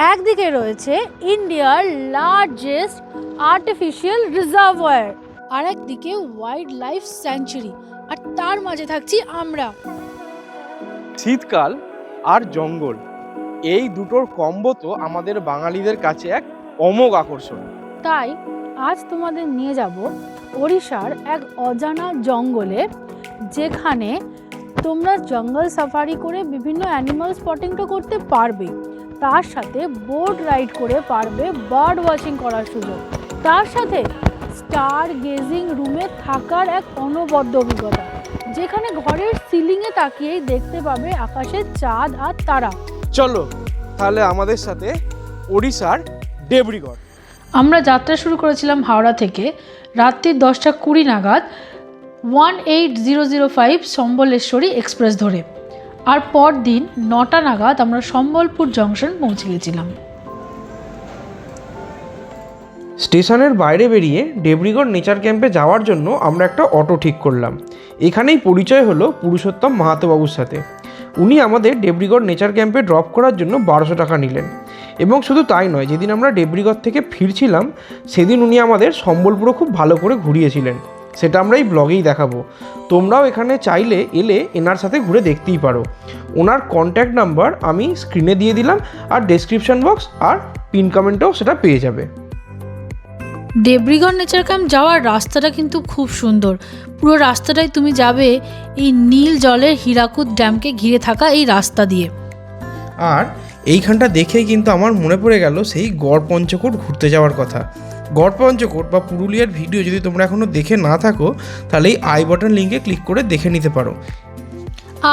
একদিকে রয়েছে ইন্ডিয়ার লার্জেস্ট আর্টিফিশিয়াল রিজার্ভয়ার, আর একদিকে ওয়াইল্ড লাইফ স্যাংচুরি, আর তার মাঝে থাকছি আমরা। শীতকাল আর জঙ্গল, এই দুটোর কম্বো তো আমাদের বাঙালিদের কাছে এক অমোঘ আকর্ষণ। তাই আজ তোমাদের নিয়ে যাব ওড়িশার এক অজানা জঙ্গলে, যেখানে তোমরা জঙ্গল সাফারি করে বিভিন্ন অ্যানিমাল স্পটিং তো করতে পারবে, তার সাথে বোট রাইড করে পারবে বার্ড ওয়াচিং করার সুযোগ, তার সাথে স্টার গেজিং রুমে থাকার এক অনবদ্য অভিজ্ঞতা, যেখানে ঘরের সিলিংয়ে তাকিয়েই দেখতে পাবে আকাশের চাঁদ আর তারা। চলো তাহলে আমাদের সাথে ওড়িশার দেবরিগড়। আমরা যাত্রা শুরু করেছিলাম হাওড়া থেকে রাত্রি 10:20 নাগাদ 18005 সম্বলেশ্বরী এক্সপ্রেস ধরে, আর পরদিন 9টা নাগাদ আমরা সম্বলপুর জংশন পৌঁছে গেছিলাম। স্টেশনের বাইরে বেরিয়ে দেবরিগড় নেচার ক্যাম্পে যাওয়ার জন্য আমরা একটা অটো ঠিক করলাম। এখানেই পরিচয় হলো পুরুষোত্তম মাহাতোবাবুর সাথে। উনি আমাদের দেবরিগড় নেচার ক্যাম্পে ড্রপ করার জন্য 1200 টাকা নিলেন। এবং শুধু তাই নয়, যেদিন আমরা দেবরিগড় থেকে ফিরছিলাম সেদিন উনি আমাদের সম্বলপুরও খুব ভালো করে ঘুরিয়েছিলেন। সেটা আমরা এই ব্লগেই দেখাবো। তোমরাও এখানে চাইলে এলে এনার সাথে ঘুরে দেখতেই পারো। ওনার কন্ট্যাক্ট নাম্বার আমি স্ক্রিনে দিয়ে দিলাম, আর ডেসক্রিপশন বক্স আর পিন কমেন্টেও সেটা পেয়ে যাবে। দেবরিগড় নেচার ক্যাম্প যাওয়ার রাস্তাটা কিন্তু খুব সুন্দর। পুরো রাস্তাটাই তুমি যাবে এই নীল জলের হীরাকুদ ড্যামকে ঘিরে থাকা এই রাস্তা দিয়ে। আর এইখানটা দেখেই কিন্তু আমার মনে পড়ে গেল সেই গড় পঞ্চকোট ঘুরতে যাওয়ার কথা। গড় পঞ্চকোট বা পুরুলিয়ার ভিডিও যদি তোমরা এখনও দেখে না থাকো, তাহলে এই আই বাটন লিঙ্কে ক্লিক করে দেখে নিতে পারো।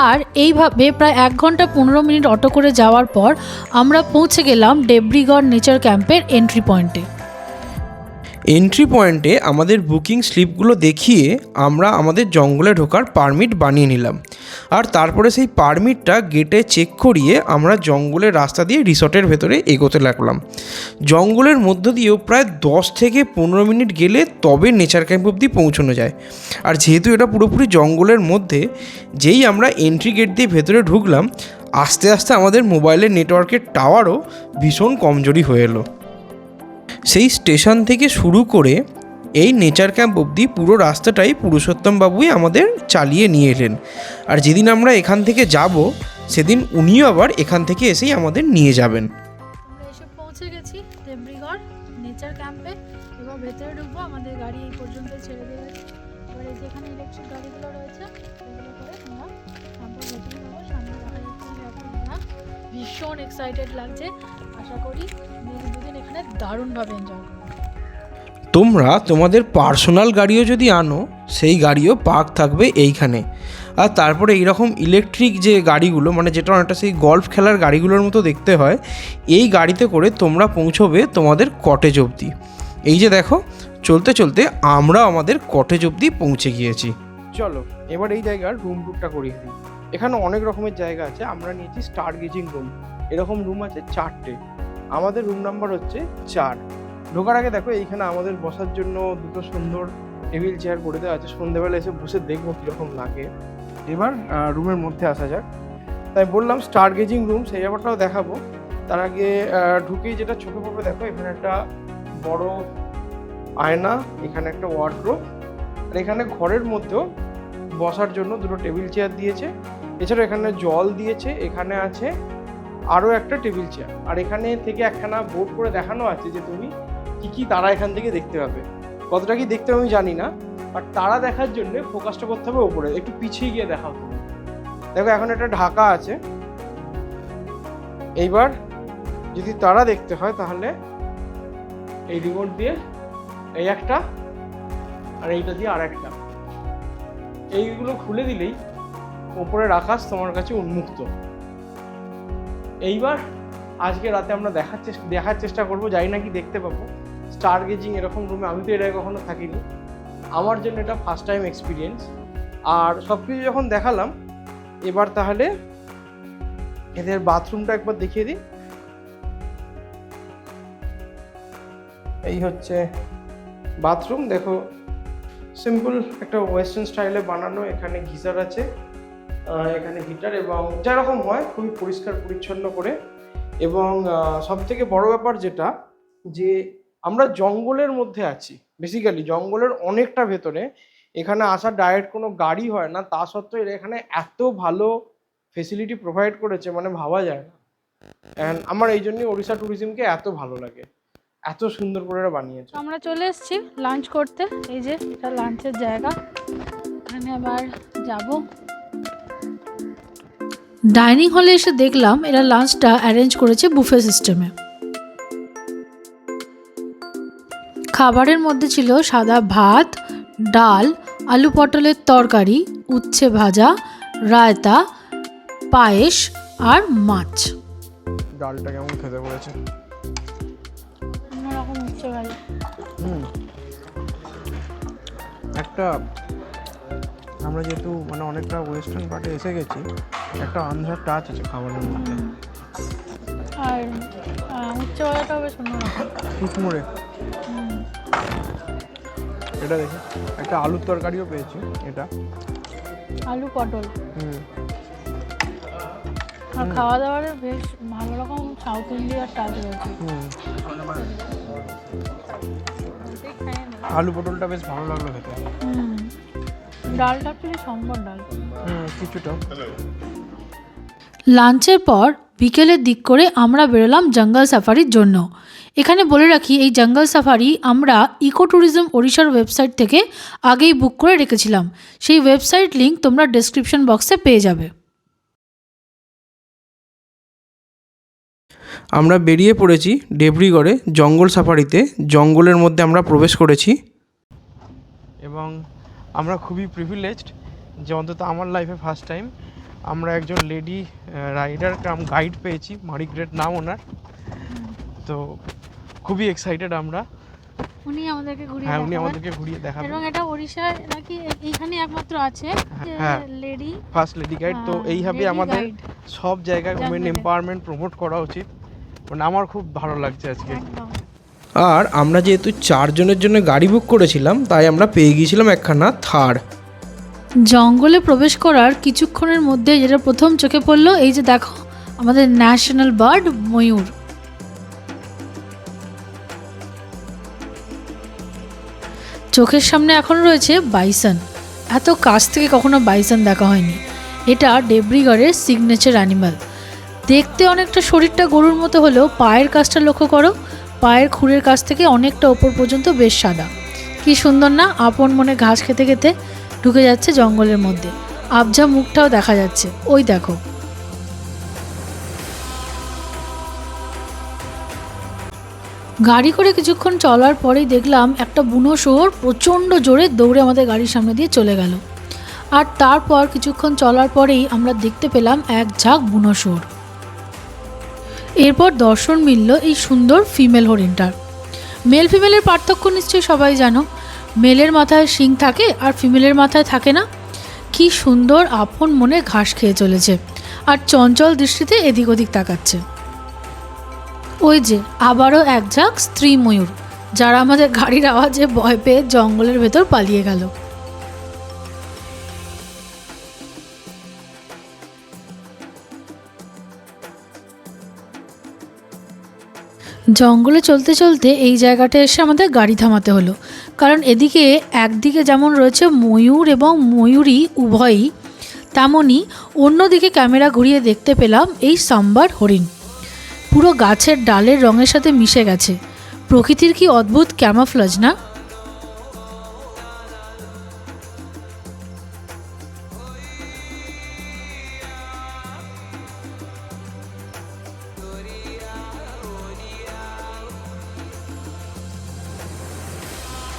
আর এইভাবে প্রায় 1 ঘন্টা 15 মিনিট অটো করে যাওয়ার পর আমরা পৌঁছে গেলাম দেবরিগড় নেচার ক্যাম্পের এন্ট্রি পয়েন্টে। এন্ট্রি পয়েন্টে আমাদের বুকিং স্লিপগুলো দেখিয়ে আমরা আমাদের জঙ্গলে ঢোকার পারমিট বানিয়ে নিলাম, আর তারপরে সেই পারমিটটা গেটে চেক করিয়ে আমরা জঙ্গলের রাস্তা দিয়ে রিসর্টের ভেতরে এগোতে লাগলাম। জঙ্গলের মধ্য দিয়েও প্রায় 10 থেকে 15 মিনিট গেলে তবে নেচার ক্যাম্প অবধি পৌঁছানো যায়। আর যেহেতু এটা পুরোপুরি জঙ্গলের মধ্যে, যেই আমরা এন্ট্রি গেট দিয়ে ভেতরে ঢুকলাম, আস্তে আস্তে আমাদের মোবাইলের নেটওয়ার্কের টাওয়ারও ভীষণ কমজোরি হয়ে এলো। সেই স্টেশন থেকে শুরু করে এই নেচার ক্যাম্প অবধি পুরো রাস্তাটাই পুরুষোত্তম বাবুই আমাদের চালিয়ে নিয়ে এলেন। আর যেদিন আমরা এখান থেকে যাব সেদিন উনিও আবার এখান থেকে এসেই আমাদের নিয়ে যাবেন। আমরা এসে পৌঁছে গেছি দেবরিগড় নেচার ক্যাম্পে। এবার ভেতরে ঢুকবো, আমাদের গাড়ি এই পর্যন্ত ছেড়ে দিয়ে গেছে। এবার এই যেখানে ইলেকট্রিক গাড়িগুলো রয়েছে সেগুলো করে আমরা ক্যাম্পের ভেতরে যাবো। সামনে দেখা যাচ্ছে এখন ভীষণ এক্সাইটেড লাগছে। আশা করি দুদিন এখানে দারুণভাবে এনজয় করবো। তোমরা তোমাদের পার্সোনাল গাড়িও যদি আনো, সেই গাড়িও পার্ক থাকবে এইখানে। আর তারপরে এইরকম ইলেকট্রিক যে গাড়িগুলো, মানে যেটা অনেকটা সেই গল্ফ খেলার গাড়িগুলোর মতো দেখতে হয়, এই গাড়িতে করে তোমরা পৌঁছবে তোমাদের কটেজ অবধি। এই যে দেখো, চলতে চলতে আমরা আমাদের কটেজ অবধি পৌঁছে গিয়েছি। চলো এবার এই জায়গার রুম টুরটা করিয়ে দিই। এখানে অনেক রকমের জায়গা আছে। আমরা নিয়েছি স্টার গেজিং রুম। এরকম রুম আছে 4টে। আমাদের রুম নাম্বার হচ্ছে 4। ঢোকার আগে দেখো এইখানে আমাদের বসার জন্য দুটো সুন্দর টেবিল চেয়ার করে দেওয়া আছে। সন্ধ্যেবেলা এসে বসে দেখবো কীরকম লাগে। এবার রুমের মধ্যে আসা যাক। তাই বললাম স্টার গেজিং রুম, সেই ব্যাপারটাও দেখাবো। তার আগে ঢুকেই যেটা চোখে পড়বে, দেখো এখানে একটা বড় আয়না, এখানে একটা ওয়ার্ডরোব, আর এখানে ঘরের মধ্যেও বসার জন্য দুটো টেবিল চেয়ার দিয়েছে। এছাড়াও এখানে জল দিয়েছে। এখানে আছে আরও একটা টেবিল চেয়ার, আর এখানে থেকে একখানা বোর্ড করে দেখানো আছে যে তুমি কী কী তারা এখান থেকে দেখতে পাবে। কতটা কি দেখতে আমি জানি না, আর তারা দেখার জন্য ফোকাসটা করতে হবে ওপরে। একটু পিছিয়ে গিয়ে দেখাও তুমি। দেখো এখন একটা ঢাকা আছে। এইবার যদি তারা দেখতে হয় তাহলে এই রিমোট দিয়ে এই একটা, আর এইটা দিয়ে আর একটা, এইগুলো খুলে দিলেই ওপরের আকাশ তোমার কাছে উন্মুক্ত। এইবার আজকে রাতে আমরা দেখার চেষ্টা করবো, জানি না কি দেখতে পাবো। স্টার গেজিং এরকম রুমে আমি তো এর আগে কখনো থাকিনি। আমার জন্য এটা ফার্স্ট টাইম এক্সপিরিয়েন্স। আর সব কিছু যখন দেখালাম, এবার তাহলে এদের বাথরুমটা একবার দেখিয়ে দিই। এই হচ্ছে বাথরুম। দেখো সিম্পল একটা ওয়েস্টার্ন স্টাইলে বানানো। এখানে গিজার আছে, এখানে হিটার, এবং যেরকম হয় খুবই পরিষ্কার পরিচ্ছন্ন করে এবং সব থেকে বড় ব্যাপার যেটা, যে আমরা জঙ্গলের মধ্যে আছি, বেসিক্যালি জঙ্গলের অনেকটা ভেতরে। এখানে আসার ডাইরেক্ট কোনো গাড়ি হয় না, তা সত্ত্বেও এরা এখানে এত ভালো ফেসিলিটি প্রোভাইড করেছে, মানে ভাবা যায় না। অ্যান্ড আমার এই জন্যই ওড়িশা ট্যুরিজমকে এত ভালো লাগে, এত সুন্দর করে এরা বানিয়েছে। আমরা চলে এসেছি লাঞ্চ করতে। এই যে এটা লাঞ্চের জায়গা, এখানে আবার যাব। ডাইনিং হলে এসে দেখলাম এরা লাঞ্চটা অ্যারেঞ্জ করেছে বুফে সিস্টেমে। খাবারের মধ্যে ছিল সাদা ভাত, ডাল, আলু পটলের তরকারি, উচ্ছে ভাজা, রায়তা, পায়েস আর মাছ। ডালটা কেমন খেতে পড়েছে, অন্যরকম উচ্ছে ভাজা। একটা আমরা যেহেতু মানে অনেকটা ওয়েস্টার্ন পার্টে এসে গেছি, একটা আন্ধ্রার টাচ আছে খাবারের মধ্যে। আর উচ্ছে ভাজাটাও বেশ অন্যরকম, কুচমুড়ে। এটা দেখে একটা আলুর তরকারিও পেয়েছি, এটা আলু পটল। আর খাওয়া দাওয়ার বেশ ভালো রকম সাউথ ইন্ডিয়ার টাচ রয়েছে। আলু পটলটা বেশ ভালো লাগলো খেতে। ডালটা অ্যাকচুয়ালি সম্বর ডাল। কিছুটা। লাঞ্চের পর বিকেলের দিক করে আমরা বেরোলাম জঙ্গল সাফারির জন্য। এখানে বলে রাখি, এই জঙ্গল সাফারি আমরা ইকো ট্যুরিজম ওড়িশার ওয়েবসাইট থেকে আগেই বুক করে রেখেছিলাম। সেই ওয়েবসাইট লিঙ্ক তোমরা ডেসক্রিপশন বক্সে পেয়ে যাবে। আমরা বেরিয়ে পড়েছি ডেবরিগড়ে জঙ্গল সাফারিতে। জঙ্গলের মধ্যে আমরা প্রবেশ করেছি এবং আমরা খুবই প্রিভিলেজড যে অন্তত আমার লাইফে ফার্স্ট টাইম আমরা একজন লেডি রাইডার কাম গাইড পেয়েছি, মারিগ্রেট নাম ওনার। তো খুবই এক্সাইটেড আমরা। উনি আমাদেরকে ঘুরিয়ে উনি আমাদেরকে ঘুরিয়ে দেখাবেন। এবং এটা ওড়িশায় নাকি এইখানে একমাত্র আছে লেডি ফার্স্ট লেডি গাইড। তো এইভাবে আমাদের সব জায়গায় উমেন এম্পাওয়ারমেন্ট প্রমোট করা উচিত। মানে আমার খুব ভালো লাগছে আজকে। আর আমরা যেহেতু 4 জনের জন্য গাড়ি বুক করেছিলাম, তাই আমরা পেয়ে গিয়েছিলাম একখানা থার। জঙ্গলে প্রবেশ করার কিছুক্ষণের মধ্যে যেটা প্রথম চোখে পড়লো, এই যে দেখো আমাদের ন্যাশনাল বার্ড ময়ূর। চোখের সামনে এখন রয়েছে বাইসন। এত কাছ থেকে কখনো বাইসন দেখা হয়নি। এটা ডেবরিগড়ের সিগনেচার অ্যানিমাল। দেখতে অনেকটা শরীরটা গরুর মতো হলেও পায়ের কাছটা লক্ষ্য করো, পায়ের খুরের কাছ থেকে অনেকটা ওপর পর্যন্ত বেশ সাদা। কি সুন্দর না, আপন মনে ঘাস খেতে খেতে ঢুকে যাচ্ছে জঙ্গলের মধ্যে। আবঝা মুখটাও দেখা যাচ্ছে, ওই দেখো। গাড়ি করে কিছুক্ষণ চলার পরেই দেখলাম একটা বুনো শুয়োর প্রচণ্ড জোরে দৌড়ে আমাদের গাড়ির সামনে দিয়ে চলে গেল। আর তারপর কিছুক্ষণ চলার পরেই আমরা দেখতে পেলাম এক ঝাঁক বুনো শুয়োর। এরপর দর্শন মিলল এই সুন্দর ফিমেল হরিণটার। মেল ফিমেলের পার্থক্য নিশ্চয়ই সবাই জানো। মেলের মাথায় শিং থাকে আর ফিমেলের মাথায় থাকে না। কি সুন্দর আপন মনে ঘাস খেয়ে চলেছে আর চঞ্চল দৃষ্টিতে এদিক ওদিক তাকাচ্ছে। ওই যে আবারও এক ঝাঁক স্ত্রী ময়ূর, যারা আমাদের গাড়ির আওয়াজে ভয় পেয়ে জঙ্গলের ভেতর পালিয়ে গেল। জঙ্গলে চলতে চলতে এই জায়গাটা এসে আমাদের গাড়ি থামাতে হলো, কারণ এদিকে একদিকে যেমন রয়েছে ময়ূর এবং ময়ূরী উভয়ই, তেমনই অন্যদিকে ক্যামেরা ঘুরিয়ে দেখতে পেলাম এই সাম্বার হরিণ। পুরো গাছের ডালের রঙের সাথে মিশে গেছে। প্রকৃতির কি অদ্ভুত ক্যামোফ্লেজ না?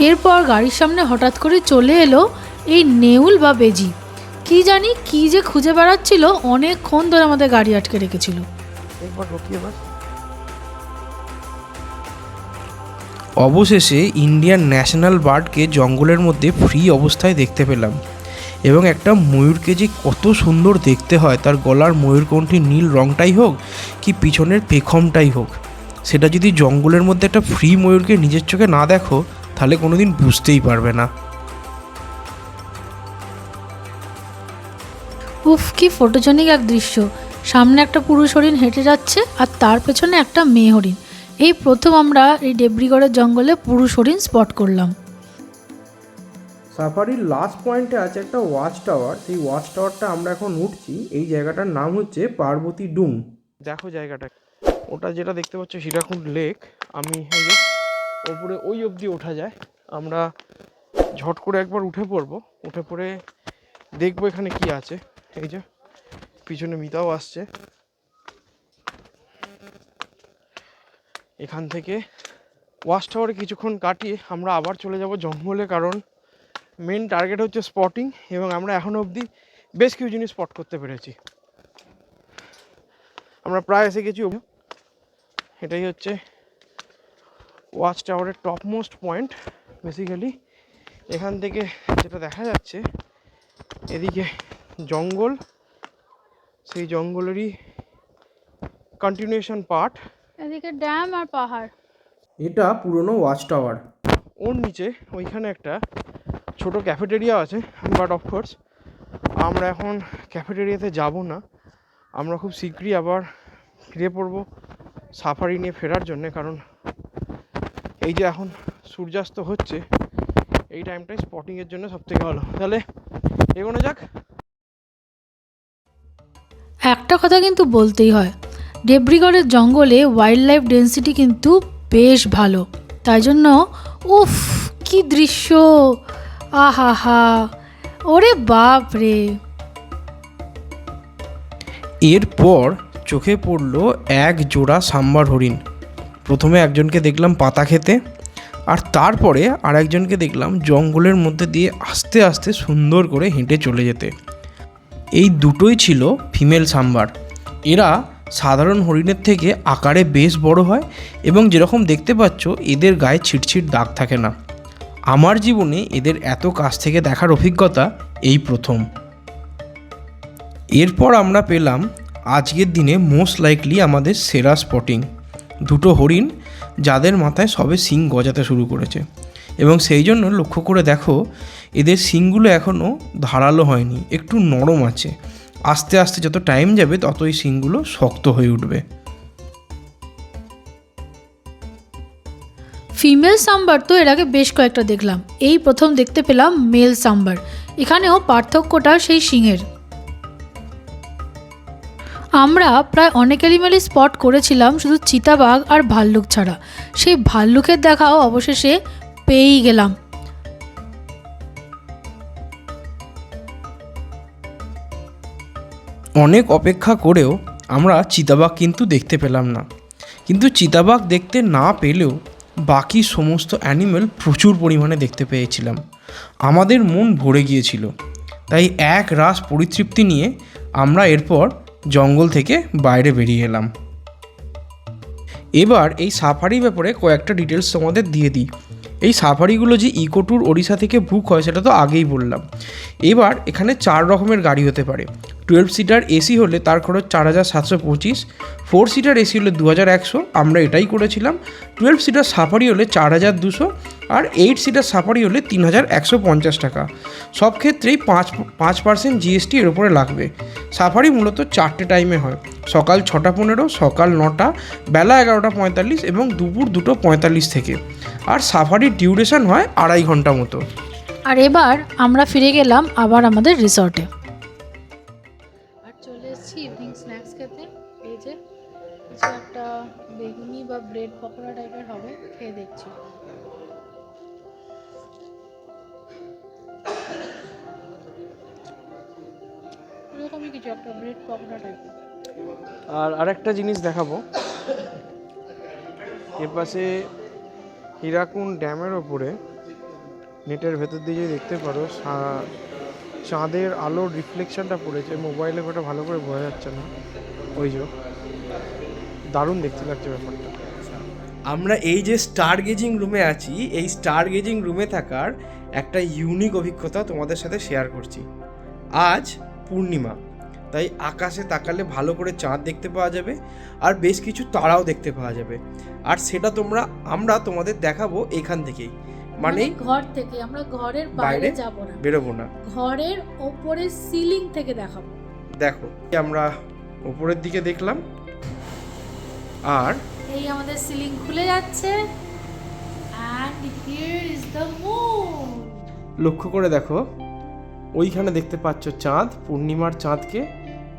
এরপর গাড়ির সামনে হঠাৎ করে চলে এলো এই নেউল বা বেজি। কি জানি কি যে খুঁজে বেড়াচ্ছিল, অনেকক্ষণ ধরে আমাদের গাড়ি আটকে রেখেছিল। অবশেষে ইন্ডিয়ান ন্যাশনাল বার্ডকে জঙ্গলের মধ্যে ফ্রি অবস্থায় দেখতে পেলাম। এবং একটা ময়ূরকে যে কত সুন্দর দেখতে হয়, তার গলার ময়ূরকণ্ঠী নীল রঙটাই হোক কি পিছনের পেখমটাই হোক, সেটা যদি জঙ্গলের মধ্যে একটা ফ্রি ময়ূরকে নিজের চোখে না দেখো তাহলে কোনোদিন বুঝতেই পারবে না। উফ, কি ফটোজেনিক এক দৃশ্য। সামনে একটা পুরুষ হরিণ হেঁটে যাচ্ছে আর তার পেছনে একটা মেয়ে হরিণ। এই প্রথম আমরা এই ডেবরিগড়ের জঙ্গলে পুরুষ হরিণ স্পট করলাম। সাফারির লাস্ট পয়েন্টে আছে একটা ওয়াচ টাওয়ার, সেই ওয়াচ টাওয়ারটা আমরা এখন উঠছি। এই জায়গাটার নাম হচ্ছে পার্বতী ডুম। দেখো জায়গাটা, ওটা যেটা দেখতে পাচ্ছ হীরাকুন্ড লেক। আমি এই যে ওপরে ওই অবধি ওঠা যায়, আমরা ঝট করে একবার উঠে পড়বো, উঠে পড়ে দেখবো এখানে কি আছে। এই যে পিছনে মিতাও আসছে। এখান থেকে ওয়াচ টাওয়ারে কিছুক্ষণ কাটিয়ে আমরা আবার চলে যাব জঙ্গলে, কারণ মেন টার্গেট হচ্ছে স্পটিং, এবং আমরা এখনো অবধি বেশ কিছু জিনিস স্পট করতে পেরেছি। আমরা প্রায় এসে গেছি। এটাই হচ্ছে ওয়াচ টাওয়ারের টপ মোস্ট পয়েন্ট। বেসিক্যালি এখান থেকে যেটা দেখা যাচ্ছে, এদিকে জঙ্গল, সেই জঙ্গলেরই কন্টিনিউশন পার্ট, এদিকে ড্যাম আর পাহাড়। এটা পুরনো ওয়াচ টাওয়ার। ওর নিচে ওইখানে একটা ছোট ক্যাফেটেরিয়া আছে, বাট অফকোর্স আমরা এখন ক্যাফেটেরিয়াতে যাব না। আমরা খুব শীঘ্রই আবার ফিরে পড়বো সাফারি নিয়ে ফেরার জন্যে, কারণ এই যে এখন সূর্যাস্ত হচ্ছে, এই টাইমটাই স্পটিংয়ের জন্য সবথেকে ভালো। তাহলে এগোনো যাক। একটা কথা কিন্তু বলতেই হয়, ডেবরিগড়ের জঙ্গলে ওয়াইল্ড লাইফ ডেন্সিটি কিন্তু বেশ ভালো। তাই জন্য উফ কি দৃশ্য, আহা হা, ওরে বাপ রে। এরপর চোখে পড়লো এক জোড়া সাম্বার হরিণ। প্রথমে একজনকে দেখলাম পাতা খেতে, আর তারপরে আর একজনকে দেখলাম জঙ্গলের মধ্যে দিয়ে আস্তে আস্তে সুন্দর করে হেঁটে চলে যেতে। এই দুটোই ছিল ফিমেল সাম্বার। এরা সাধারণ হরিণের থেকে আকারে বেশ বড় হয়, এবং যেরকম দেখতে পাচ্ছ এদের গায়ে ছিটছিট দাগ থাকে না। আমার জীবনে এদের এত কাছ থেকে দেখার অভিজ্ঞতা এই প্রথম। এরপর আমরা পেলাম আজকের দিনে মোস্ট লাইকলি আমাদের সেরা স্পটিং, দুটো হরিণ যাদের মাথায় সবে শিং গজাতে শুরু করেছে, এবং সেই জন্য লক্ষ্য করে দেখো এদের শিংগুলো এখনও ধারালো হয়নি, একটু নরম আছে। আস্তে আস্তে যত টাইম যাবে ততই শিংগুলো শক্ত হয়ে উঠবে। ফিমেল সাম্বার তো এর আগে বেশ কয়েকটা দেখলাম, এই প্রথম দেখতে পেলাম মেল সাম্বার। এখানেও পার্থক্যটা সেই শিংয়ের। আমরা প্রায় অনেক অ্যানিমেলই স্পট করেছিলাম, শুধু চিতাবাঘ আর ভাল্লুক ছাড়া। সেই ভাল্লুকের দেখাও অবশেষে পেয়েই গেলাম। অনেক অপেক্ষা করেও আমরা চিতাবাঘ কিন্তু দেখতে পেলাম না, কিন্তু চিতাবাঘ দেখতে না পেলেও বাকি সমস্ত অ্যানিমেল প্রচুর পরিমাণে দেখতে পেয়েছিলাম। আমাদের মন ভরে গিয়েছিল, তাই এক রাস পরিতৃপ্তি নিয়ে আমরা এরপর জঙ্গল থেকে বাইরে বেরিয়ে এলাম। এবার এই সাফারির ব্যাপারে কয়েকটা ডিটেলস তোমাদের দিয়ে দিই। এই সাফারিগুলো যে ইকো ট্যুর ওড়িশা থেকে বুক হয় সেটা তো আগেই বললাম। এবার এখানে 4 রকমের গাড়ি হতে পারে। 12 সিটার এসি হলে তার খরচ 4725, 4 সিটার এসি হলে 2100, আমরা এটাই করেছিলাম। 12 সিটার সাফারি হলে 4200, আর 8 সিটার সাফারি হলে 3150 টাকা। সব ক্ষেত্রেই 5% জিএসটি এর উপরে লাগবে। সাফারি মূলত 4টে টাইমে হয়, সকাল 6:15, সকাল 9টা, বেলা 11:45 এবং দুপুর 2:45 থেকে। আর সাফারির ডিউরেশন হয় 2.5 ঘন্টা মতো। আর এবার আমরা ফিরে গেলাম আবার আমাদের রিসর্টে। আর চলে এসেছি ইভিনিং স্ন্যাক্স খেতে। এই যে কিছু একটা বেগুনি বা ব্রেড পকোড়া টাইপের হবে, খেয়ে দেখছি। এরকমই কিছু একটা ব্রেড পকোড়া টাইপের। আর আরেকটা জিনিস দেখাবো, এর পাশে হীরাকুন্ড ড্যামের ওপরে নেটের ভেতর দিয়ে যদি দেখতে পারো চাঁদের আলোর রিফ্লেকশনটা পড়েছে। মোবাইলে ওটা ভালো করে বোঝা যাচ্ছে না, ওই যে দারুণ দেখতে লাগছে ব্যাপারটা। আমরা এই যে স্টার গেজিং রুমে আছি, এই স্টার গেজিং রুমে থাকার একটা ইউনিক অভিজ্ঞতা তোমাদের সাথে শেয়ার করছি। আজ পূর্ণিমা, তাই আকাশে তাকালে ভালো করে চাঁদ দেখতে পাওয়া যাবে, আর বেশ কিছু তারাও দেখতে পাওয়া যাবে। আর সেটা আমরা তোমাদের দেখাবো এখান থেকেই, মানে ঘর থেকে। আমরা ঘরের বাইরে যাব না, বেরোবো না, ঘরের ওপরে সিলিং থেকে দেখাবো। দেখো আমরা ওপরের দিকে দেখলাম, আর এই আমাদের সিলিং খুলে যাচ্ছে and here is the moon. লক্ষ্য করে দেখো, ওইখানে দেখতে পাচ্ছ চাঁদ, পূর্ণিমার চাঁদকে,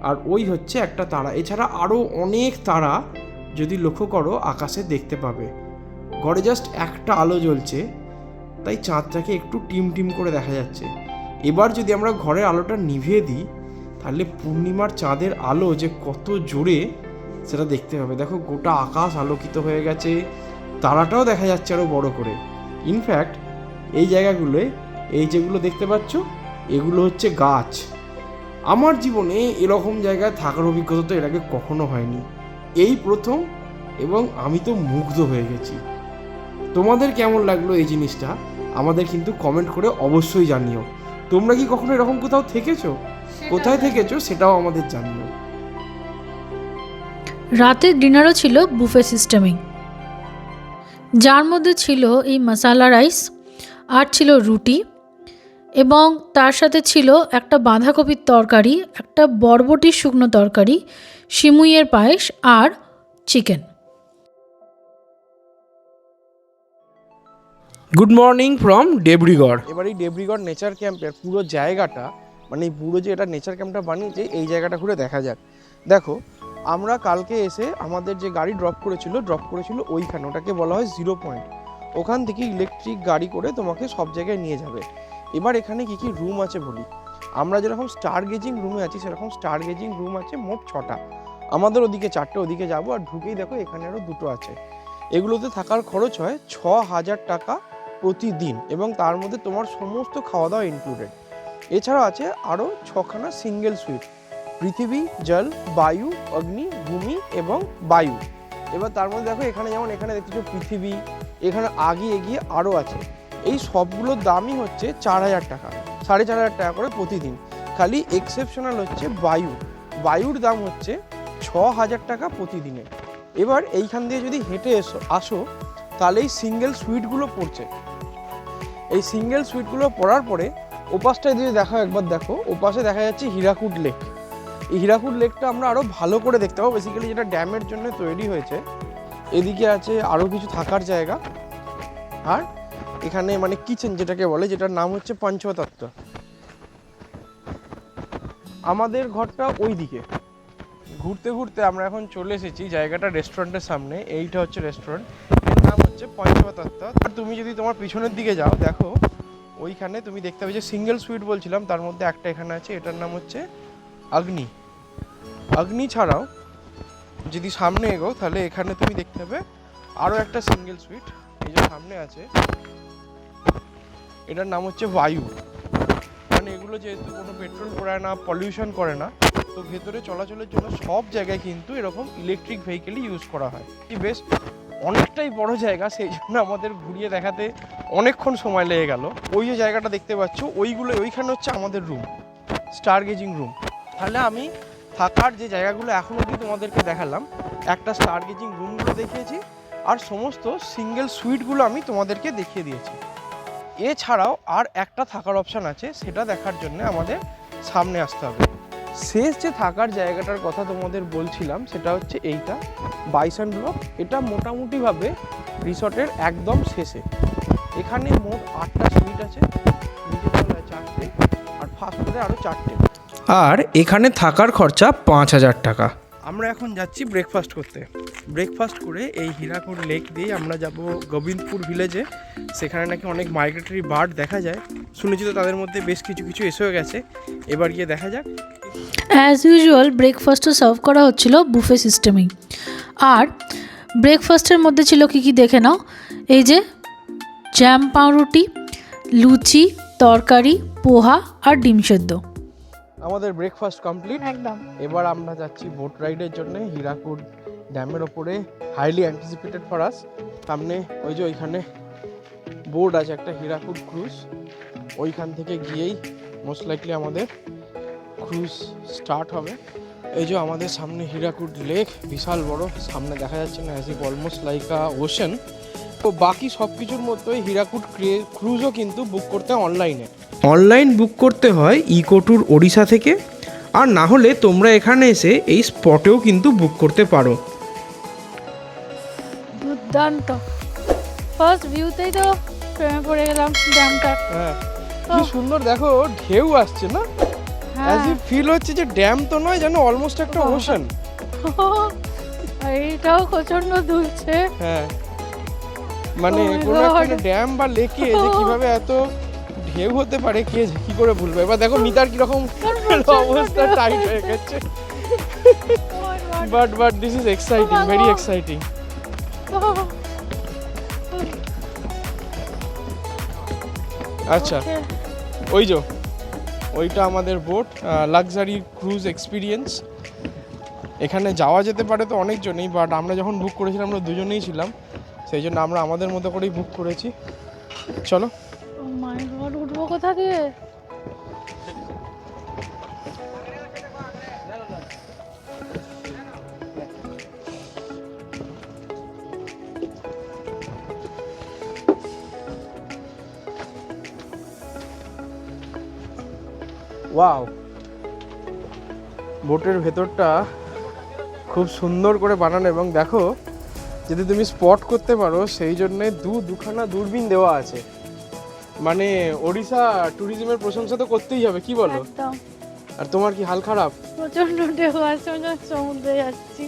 আর ওই হচ্ছে একটা তারা। এছাড়া আরও অনেক তারা যদি লক্ষ্য করো আকাশে দেখতে পাবে। ঘরে জাস্ট একটা আলো জ্বলছে, তাই চাঁদটাকে একটু টিম টিম করে দেখা যাচ্ছে। এবার যদি আমরা ঘরের আলোটা নিভিয়ে দিই, তাহলে পূর্ণিমার চাঁদের আলো যে কত জোরে সেটা দেখতে হবে। দেখো গোটা আকাশ আলোকিত হয়ে গেছে, তারাটাও দেখা যাচ্ছে আরও বড় করে। ইনফ্যাক্ট এই জায়গাগুলোয় এই যেগুলো দেখতে পাচ্ছ, এগুলো হচ্ছে গাছ। আমার জীবনে এরকম জায়গায় থাকার অভিজ্ঞতা তো এর আগে কখনো হয়নি, এই প্রথম, এবং আমি তো মুগ্ধ হয়ে গেছি। তোমাদের কেমন লাগলো এই জিনিসটা আমাদের কিন্তু কমেন্ট করে অবশ্যই জানিও। তোমরা কি কখনো এরকম কোথাও থেকেছো? কোথায় থেকেছো সেটাও আমাদের জানিও। রাতের ডিনারও ছিল বুফে সিস্টেমিং, যার মধ্যে ছিল এই মশালা রাইস, আর ছিল রুটি, এবং তার সাথে ছিল একটা বাঁধাকপির তরকারি, একটা বরবটির শুকনো তরকারি, সিমুইয়ের পায়েস আর chicken. Good morning from Debrigarh. এবার এই ডেবরিগড় নেচার ক্যাম্পের পুরো জায়গাটা, মানে এই পুরো যে এটা নেচার ক্যাম্পটা বানিয়েছে, এই জায়গাটা ঘুরে দেখা যাক। দেখো, আমরা কালকে এসে আমাদের যে গাড়ি ড্রপ করেছিল ওইখানে, ওটাকে বলা হয় 0 পয়েন্ট। ওখান থেকে ইলেকট্রিক গাড়ি করে তোমাকে সব জায়গায় নিয়ে যাবে। এবার এখানে কি কি রুম আছে বলি। আমরা যেরকম স্টার গেজিং রুমে আছি, সেরকম স্টার গেজিং রুম আছে মোট 6টা। আমাদের ওদিকে 4টে, ওদিকে যাবো, আর ঢুকেই দেখো এখানে আরও 2টো আছে। এগুলোতে থাকার খরচ হয় 6,000 টাকা প্রতিদিন, এবং তার মধ্যে তোমার সমস্ত খাওয়া দাওয়া ইনক্লুডেড। এছাড়াও আছে আরও 6খানা সিঙ্গেল সুইট, পৃথিবী, জল, বায়ু, অগ্নি, ভূমি এবং বায়ু। এবার তার মধ্যে দেখো এখানে যেমন এখানে দেখতেছো পৃথিবী, এখানে এগিয়ে আরও আছে। এই সবগুলোর দামই হচ্ছে 4,000 টাকা, 4,500 টাকা করে প্রতিদিন। খালি এক্সেপশনাল হচ্ছে বায়ুর দাম হচ্ছে 6,000 টাকা প্রতিদিনে। এবার এইখান দিয়ে যদি হেঁটে আসো, তাহলে এই সিঙ্গেল সুইটগুলো পড়ছে। এই সিঙ্গেল সুইটগুলো পড়ার পরে ওপাশটায় দিয়ে একবার দেখো, ওপাশে দেখা যাচ্ছে হীরাকুদ লেক। এই হীরাকুদ লেকটা আমরা আরও ভালো করে দেখতে পাবো, বেসিক্যালি যেটা ড্যামের জন্য তৈরি হয়েছে। এদিকে আছে আরও কিছু থাকার জায়গা, আর এখানে মানে কিচেন যেটাকে বলে, যেটার নাম হচ্ছে পঞ্চতত্ত্ব। আমাদের ঘরটা ওই দিকে। ঘুরতে ঘুরতে আমরা এখন চলে এসেছি জায়গাটা রেস্টুরেন্টের সামনে। এইটা হচ্ছে রেস্টুরেন্ট, এর নাম হচ্ছে পঞ্চতত্ত্ব। আর তুমি যদি তোমার পিছনের দিকে যাও, দেখো ওইখানে তুমি দেখতে পাবে যে সিঙ্গেল সুইট বলছিলাম, তার মধ্যে একটা এখানে আছে, এটার নাম হচ্ছে অগ্নি ছাড়াও যদি সামনে এগো, তাহলে এখানে তুমি দেখতে পাবে আরও একটা সিঙ্গেল সুইট, এই যে সামনে আছে, এটার নাম হচ্ছে বায়ু। মানে এগুলো যেহেতু কোনো পেট্রোল পোড়ায় না, পলিউশন করে না, তো ভেতরে চলাচলের জন্য সব জায়গায় কিন্তু এরকম ইলেকট্রিক ভেহিকেলই ইউজ করা হয়। বেশ অনেকটাই বড় জায়গা, সেই জন্য আমাদের ঘুরিয়ে দেখাতে অনেকক্ষণ সময় লেগে গেল। ওই যে জায়গাটা দেখতে পাচ্ছ, ওইখানে হচ্ছে আমাদের রুম, স্টার গেজিং রুম। তাহলে আমি থাকার যে জায়গাগুলো এখন অবধি তোমাদেরকে দেখালাম, একটা স্টার গেজিং রুমগুলো দেখিয়েছি, আর সমস্ত সিঙ্গেল সুইটগুলো আমি তোমাদেরকে দেখিয়ে দিয়েছি। এছাড়াও আর একটা থাকার অপশান আছে, সেটা দেখার জন্য আমাদের সামনে আসতে হবে। শেষ যে থাকার জায়গাটার কথা তোমাদের বলছিলাম, সেটা হচ্ছে এইটা বাইসন ব্লক। এটা মোটামুটিভাবে রিসর্টের একদম শেষে। এখানে মোট 8টা সুইট আছে, নিচের তলায় 4টে, আর ফার্স্ট ফ্লোরে আরও 4টে। আর এখানে থাকার খরচা 5,000 টাকা। আমরা এখন যাচ্ছি ব্রেকফাস্ট করতে। ব্রেকফাস্ট করে এই হীরাকুদ লেক দিয়ে আমরা যাব গোবিন্দপুর ভিলেজে। সেখানে নাকি অনেক মাইগ্রেটরি বার্ড দেখা যায়, শুনেছি তো তাদের মধ্যে বেশ কিছু এসেও গেছে। এবার গিয়ে দেখা যাক। অ্যাজ ইউজুয়াল ব্রেকফাস্টও সার্ভ করা হচ্ছিল বুফে সিস্টেমেই। আর ব্রেকফাস্টের মধ্যে ছিল কি দেখে নাও, এই যে জ্যাম পাউরুটি, লুচি, তরকারি, পোহা আর ডিম সেদ্ধ। আমাদের ব্রেকফাস্ট কমপ্লিট একদম। এবার আমরা যাচ্ছি বোট রাইডের জন্য হীরাকুদ ড্যামের ওপরে, হাইলি অ্যান্টিসিপেটেড ফর আস। সামনে ওই যে ওইখানে বোর্ড আছে একটা, হীরাকুদ ক্রুজ। ওইখান থেকে গিয়েই মোস্ট লাইকলি আমাদের ক্রুজ স্টার্ট হবে। এই যে আমাদের সামনে হীরাকুদ লেক, বিশাল বড়, সামনে দেখা যাচ্ছে না, as if almost like a ocean. তো বাকি সব কিছুর মতোই হীরাকুদ ক্রুজও কিন্তু বুক করতে অনলাইন বুক করতে হয় ইকো ট্যুর ওড়িশা থেকে। আর না হলে তোমরা এখানে এসে এই স্পটেও কিন্তু বুক করতে পারো। দুর্দান্ত, ফার্স্ট ভিউতেই তো প্রেমে পড়ে গেলাম ড্যামটার। হ্যাঁ কি সুন্দর দেখো, ঢেউ আসছে না, অ্যাজ ইফ ফিল হচ্ছে যে ড্যাম তো নয়, যেন অলমোস্ট একটা ওশান। এইটাও প্রচন্ড দুলছে। হ্যাঁ মানে Oh my কোনো God. একটা ড্যাম বা লেকে যে কিভাবে এত ঢেউ হতে পারে কে কি করে ভুলবে। এবার দেখো মিতার কিরকম অবস্থা, টাইট হয়ে গেছে। But this is exciting, very exciting. আচ্ছা ওই যে ওইটা আমাদের বোট, লাক্সারি ক্রুজ এক্সপিরিয়েন্স। এখানে যাওয়া যেতে পারে তো অনেকজনেই, বাট আমরা যখন বুক করেছিলাম আমরা দুজনেই ছিলাম, সেই জন্য আমরা আমাদের মতো করেই বুক করেছি। চলো। ও মাই গড, উঠবো কোথা দিয়ে? ওয়াও, বোটের ভেতরটা খুব সুন্দর করে বানানো, এবং দেখো যদি তুমি স্পট করতে পারো সেই জন্যে দুখানা দূরবীন দেওয়া আছে। মানে ওড়িশা ট্যুরিজমের প্রশংসা তো করতেই হবে, কি বলো? একদম। আর তোমার কি হাল খারাপ? প্রচন্ড ঢেউ আসছে, আমি যেন সমুদ্রে যাচ্ছি।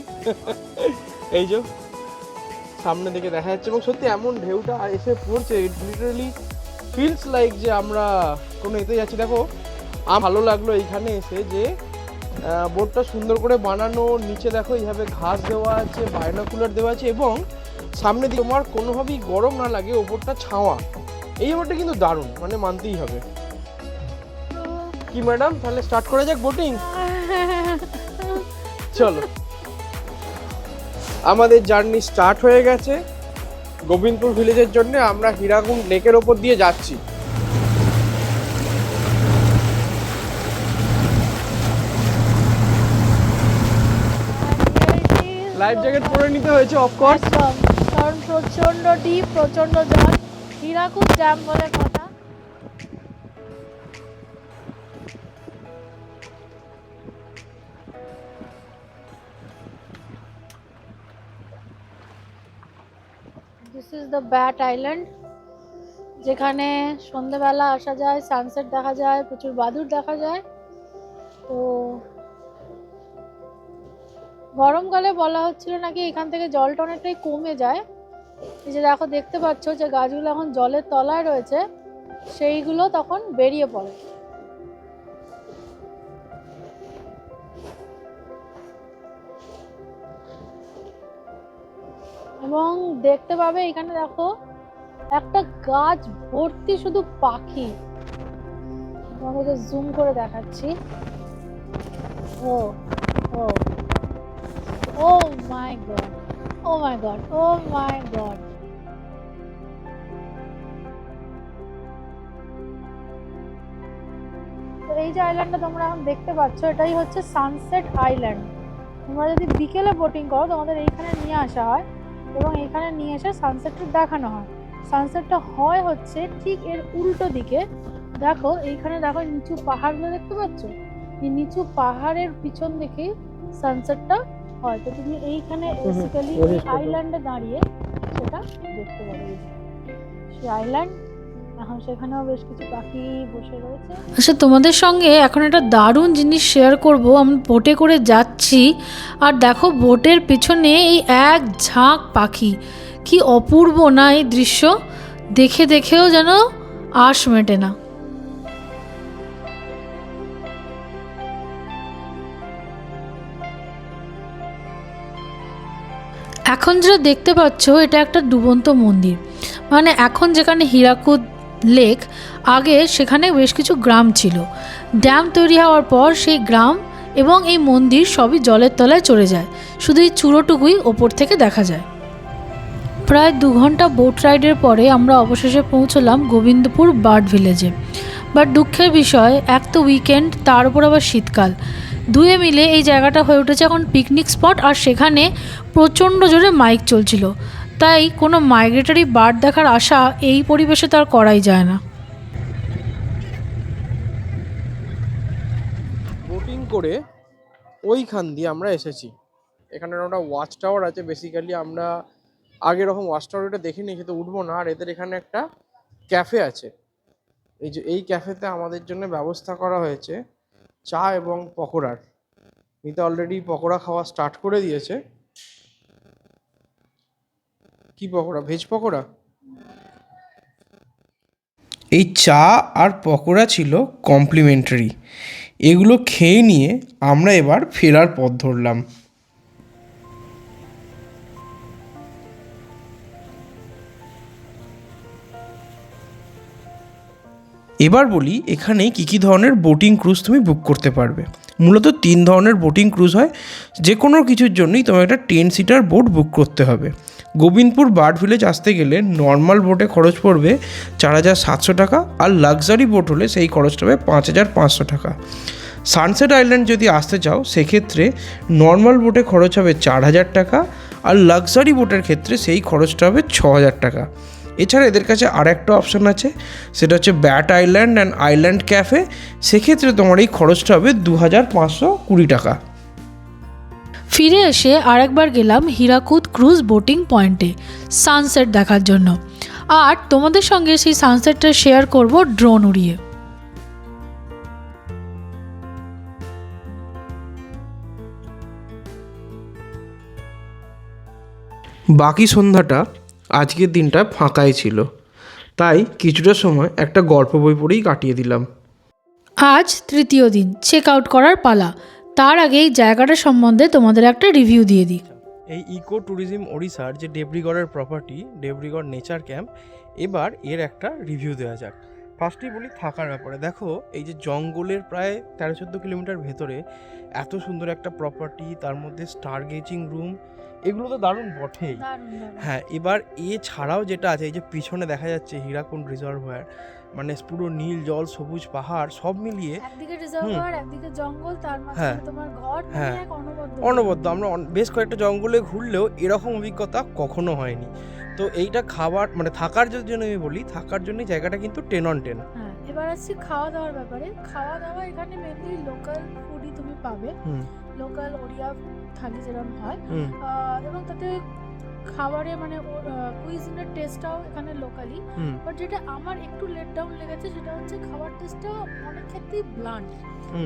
এই যে সামনে দিকে দেখা যাচ্ছে, এবং সত্যি এমন ঢেউটা এসে পড়ছে, ইট লিটারালি ফিলস লাইক যে আমরা কোনো এতে যাচ্ছি। দেখো আমার ভালো লাগলো এইখানে এসে যে বোটটা সুন্দর করে বানানো, নিচে দেখো এইভাবে ঘাস দেওয়া আছে, বাইনোকুলার দেওয়া আছে, এবং সামনে দিকে তোমার কোনোভাবেই গরম না লাগে, ওপরটা ছাওয়া। এই ব্যাপারটা কিন্তু দারুণ, মানে মানতেই হবে। কি ম্যাডাম, তাহলে স্টার্ট করা যাক বোটিং? চলো, আমাদের জার্নি স্টার্ট হয়ে গেছে। গোবিন্দপুর ভিলেজের জন্য আমরা হীরাকুন্ড লেকের ওপর দিয়ে যাচ্ছি। লাইফ জ্যাকেট পরে নিতে হয়েছে অফকোর্স। একদম, কারণ প্রচন্ড ডিপ, প্রচন্ড জল, হীরাকুদ ড্যাম বলে কথা। This is the bat island, যেখানে সন্ধ্যেবেলা আসা যায়, সানসেট দেখা যায়, প্রচুর বাদুড় দেখা যায়। তো গরমকালে বলা হচ্ছিল নাকি এখান থেকে জলটা অনেকটাই কমে যায়। এই যে দেখো, দেখতে পাচ্ছ যে গাছগুলো এখন জলের তলায় রয়েছে, সেইগুলো তখন বেরিয়ে পড়ে। এবং দেখতে পাবে এখানে দেখো একটা গাছ ভর্তি শুধু পাখি। তোমাদেরকে জুম করে দেখাচ্ছি। ও ও Oh my god. Oh my god. Oh my god. তো এই যে আইল্যান্ডটা তোমরা এখন দেখতে পাচ্ছ, এটাই হচ্ছে সানসেট আইল্যান্ড। তোমরা যদি বিকেলে বোটিং করো, তোমাদের এইখানে নিয়ে আসা হয় এবং এইখানে নিয়ে এসে সানসেটটা দেখানো হয়। সানসেটটা হয় হচ্ছে ঠিক এর উল্টো দিকে। দেখো এইখানে, দেখো নিচু পাহাড়গুলো দেখতে পাচ্ছ, এই নিচু পাহাড়ের পিছন দিকেই সানসেটটা হয়। তো তুমি এইখানে বেসিক্যালি এই আইল্যান্ডে দাঁড়িয়ে সেটা দেখতে পাবে। সেই আইল্যান্ড, এখন সেখানেও বেশ কিছু পাখি বসে রয়েছে। আচ্ছা, তোমাদের সঙ্গে এখন একটা দারুণ জিনিস শেয়ার করব। আমি বোটে করে যাচ্ছি, আর দেখো বোটের পেছনে এই এক ঝাঁক পাখি, কি অপূর্ব না এই দৃশ্য, দেখে দেখেও যেন আশ মেটে না। এখন যেটা দেখতে পাচ্ছ, এটা একটা ডুবন্ত মন্দির। মানে এখন যেখানে হীরাকুদ লেক, আগে সেখানে বেশ কিছু গ্রাম ছিল। ড্যাম তৈরি হওয়ার পর সেই গ্রাম এবং এই মন্দির সবই জলের তলায় চলে যায়, শুধু এই চূড়োটুকুই ওপর থেকে দেখা যায়। প্রায় 2 ঘন্টা বোট রাইডের পরে আমরা অবশেষে পৌঁছলাম গোবিন্দপুর বার্ড ভিলেজে। বাট দুঃখের বিষয়, এক তো উইকেন্ড, তার উপর আবার শীতকাল, দুয়ে মিলে এই জায়গাটা হয়ে উঠেছে এখন পিকনিক স্পট। আর সেখানে প্রচণ্ড জোরে মাইক চলছিল, তাই কোনো মাইগ্রেটরি বার্ড দেখার আশা এই পরিবেশে তার করাই যায় না। বোটিং করে ওইখান দিয়ে আমরা এসেছি। এখানে একটা ওয়াচ টাওয়ার আছে। বেসিক্যালি আমরা আগে এরকম ওয়াচ টাওয়ারটা দেখিনি, সেটা উঠবো না। আর এদের এখানে একটা ক্যাফে আছে। এই যে এই ক্যাফেতে আমাদের জন্য ব্যবস্থা করা হয়েছে চা এবং পকোড়ার। মিতা অলরেডি পকোড়া খাওয়া স্টার্ট করে দিয়েছে। কি পকোড়া? ভেজ পকোড়া। এই চা আর পকোড়া ছিল কমপ্লিমেন্টারি। এগুলো খেয়ে নিয়ে আমরা এবার ফেরার পথ ধরলাম। এবার বলি এখানে কী ধরনের বোটিং ক্রুজ তুমি বুক করতে পারবে। মূলত 3 ধরনের বোটিং ক্রুজ হয়। যে কোনো কিছুর জন্যই তোমার একটা 10 সিটার বোট বুক করতে হবে। গোবিন্দপুর বার্ড ভিলেজ আসতে গেলে নর্মাল বোটে খরচ পড়বে 4700 টাকা, আর লাক্সারি বোট হলে সেই খরচটা হবে 5500 টাকা। সানসেট আইল্যান্ড যদি আসতে চাও সেক্ষেত্রে নর্মাল বোটে খরচ হবে 4000 টাকা, আর লাক্সারি বোটের ক্ষেত্রে সেই খরচটা হবে 6000 টাকা। এছাড়া এদের কাছে আর একটা অপশান আছে, সেটা হচ্ছে bat island and island cafe. সেক্ষেত্রে তোমার এই খরচটা হবে 2520 টাকা। ফিরে এসে আরেকবার গেলাম হীরাকুদ ক্রুজ বোটিং পয়েন্টে সানসেট দেখার জন্য, আর তোমাদের সঙ্গে সেই সানসেটটা শেয়ার করব ড্রোন উড়িয়ে। বাকি সন্ধ্যাটা আজকের দিনটা ফাঁকাই ছিল, তাই কিছুটা সময় একটা গল্প বই পড়েই কাটিয়ে দিলাম। আজ তৃতীয় দিন, চেক আউট করার পালা। তার আগে এই জায়গাটা সম্বন্ধে তোমাদের একটা রিভিউ দিয়ে দিই। এই ইকো ট্যুরিজম ওড়িশার যে দেবরিগড়ের প্রপার্টি, দেবরিগড় নেচার ক্যাম্প, এবার এর একটা রিভিউ দেওয়া যাক। ফার্স্টেই বলি থাকার ব্যাপারে। দেখো এই যে জঙ্গলের প্রায় 13-14 কিলোমিটার ভেতরে এত সুন্দর একটা প্রপার্টি, তার মধ্যে স্টার গেজিং রুম, এগুলো তো দারুণ বটেই। হ্যাঁ, এবার এছাড়াও যেটা আছে, এই যে পিছনে দেখা যাচ্ছে হীরাকুন্ড রিজার্ভয়ার, মানে পুরো নীল জল, সবুজ পাহাড়, সব মিলিয়ে একদিকে রিজার্ভার, একদিকে জঙ্গল, তার হ্যাঁ, মাঝখানে তোমার ঘর, হ্যাঁ, এক অনবদ্য। আমরা বেশ কয়েকটা জঙ্গলে ঘুরলেও এরকম অভিজ্ঞতা কখনো হয়নি। তো এইটা খাবার মানে থাকার জন্য আমি বলি, থাকার জন্য জায়গাটা কিন্তু 10 on 10। হ্যাঁ, এবার আসছি খাওয়া দাওয়ার ব্যাপারে। খাওয়া দাওয়া এখানে মেনলি লোকাল ফুডই তুমি পাবে, লোকাল ওড়িয়া থালি যেরকম হয়, এবং তাতে খাবারে মানে কুইজিনের টেস্টটাও এখানে লোকালি। বাট যেটা আমার একটু লেট ডাউন লেগেছে সেটা হচ্ছে খাবার টেস্টটা অনেক ক্ষেত্রেই ব্লান্ট।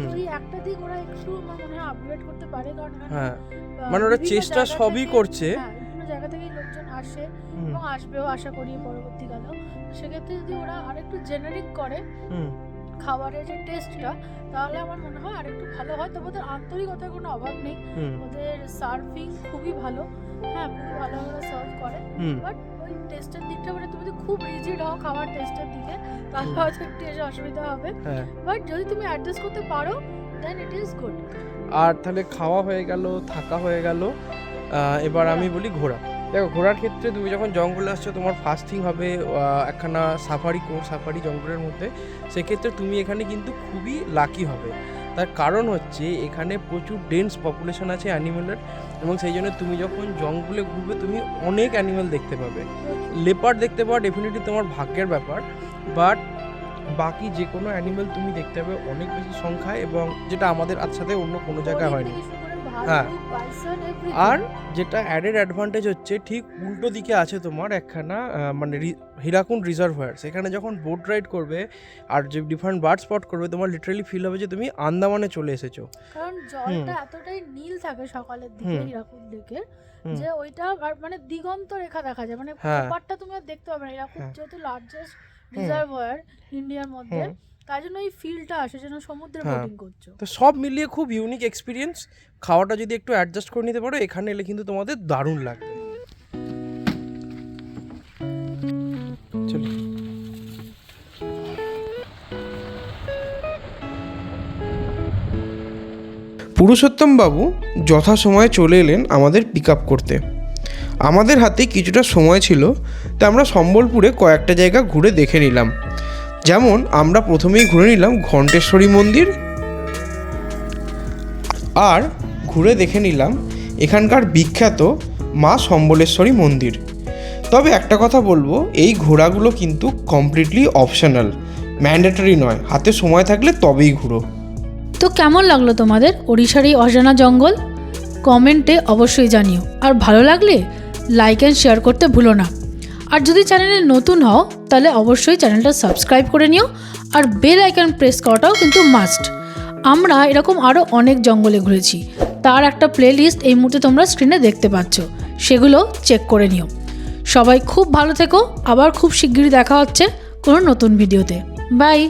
তো এই একটা দিক ওরা একটু আমার মনে হয় আপগ্রেড করতে পারে, কারণ মানে ওরা চেষ্টা সবই করছে। বিভিন্ন জায়গা থেকে লোকজন আসে এবং আসবেও আশা করি পরবর্তীকালেও। সেক্ষেত্রে যদি ওরা আরেকটু জেনারিক করে খাবারের যে টেস্টটা, তাহলে আমার মনে হয় আরেকটু ভালো হয়। তবে ওদের আন্তরিকতার কোনো অভাব নেই, ওদের সার্ভিং খুবই ভালো। হ্যাঁ, খুবই ভালো ভালো সার্ভ করে। বাট ওই টেস্টের দিকটা মানে তুমি যদি খুব রিজিড হও খাবার টেস্টের দিকে, তাহলে হয়তো একটু এসে অসুবিধা হবে। বাট যদি তুমি অ্যাডজাস্ট করতে পারো দেন ইট ইজ গুড। আর তাহলে খাওয়া হয়ে গেল, থাকা হয়ে গেল, এবার আমি বলি ঘোরা। দেখো ঘোরার ক্ষেত্রে তুমি যখন জঙ্গলে আসছো, তোমার ফার্স্ট থিং হবে একখানা সাফারি জঙ্গলের মধ্যে। সেক্ষেত্রে তুমি এখানে কিন্তু খুবই লাকি হবে। তার কারণ হচ্ছে এখানে প্রচুর ডেন্স পপুলেশন আছে অ্যানিমেলের, এবং সেই জন্য তুমি যখন জঙ্গলে ঘুরবে তুমি অনেক অ্যানিমেল দেখতে পাবে। লেপার্ড দেখতে পাওয়া ডেফিনেটলি তোমার ভাগ্যের ব্যাপার, বাট বাকি যে কোনো অ্যানিমেল তুমি দেখতে পাবে অনেক বেশি সংখ্যায়, এবং যেটা আমাদের সাথে অন্য কোনো জায়গায় হয়নি। হ্যাঁ, আর যেটা অ্যাডেড অ্যাডভান্টেজ হচ্ছে ঠিক উল্টো দিকে আছে তোমার একখানা মানে হীরাকুন্ড রিজার্ভয়ার। সেখানে যখন বোট রাইড করবে আর যে ডিফারেন্ট বার্ড স্পট করবে, তোমার লিটারালি ফিল হবে যে তুমি আন্দামানে চলে এসেছো। কারণ জলটা এতটাই নীল থাকে সকালের দিকে হীরাকুদ দিকে, যে ওইটা মানে দিগন্ত রেখা দেখা যায়, মানে ব্যাপারটা তুমি আর দেখতে পাবে না। হীরাকুদ যেহেতু লার্জেস্ট রিজার্ভয়ার ইন্ডিয়ার মধ্যে, তাই জন্য এই ফিলটা আসে যেন সমুদ্রে বোটিং করছো। তো সব মিলিয়ে খুব ইউনিক এক্সপিরিয়েন্স। খাওয়াটা যদি একটু অ্যাডজাস্ট করে নিতে পারো, এখানে এলে কিন্তু তোমাদের দারুণ লাগবে। চলো। পুরুষোত্তম বাবু যথাসময়ে চলে এলেন আমাদের পিক আপ করতে। আমাদের হাতে কিছুটা সময় ছিল, তা আমরা সম্বলপুরে কয়েকটা জায়গা ঘুরে দেখে নিলাম। যেমন আমরা প্রথমেই ঘুরে নিলাম ঘণ্টেশ্বরী মন্দির, আর ঘুরে দেখে নিলাম এখানকার বিখ্যাত মা সম্বলেশ্বরী মন্দির। তবে একটা কথা বলবো, এই ঘোরাগুলো কিন্তু কমপ্লিটলি অপশনাল, ম্যান্ডেটরি নয়। হাতে সময় থাকলে তবেই ঘুরো। তো কেমন লাগলো তোমাদের ওড়িশার এই অজানা জঙ্গল? কমেন্টে অবশ্যই জানিও। আর ভালো লাগলে লাইক অ্যান্ড শেয়ার করতে ভুলো না। আর যদি চ্যানেলে নতুন হও তাহলে অবশ্যই চ্যানেলটা সাবস্ক্রাইব করে নিও। আর বেল আইকন প্রেস করাটাও কিন্তু মাস্ট। আমরা এরকম আরও অনেক জঙ্গলে ঘুরেছি, তার একটা প্লেলিস্ট এই মুহূর্তে তোমরা স্ক্রিনে দেখতে পাচ্ছ, সেগুলো চেক করে নিও। সবাই খুব ভালো থেকো, আবার খুব শিগগিরই দেখা হচ্ছে কোনো নতুন ভিডিওতে। বাই।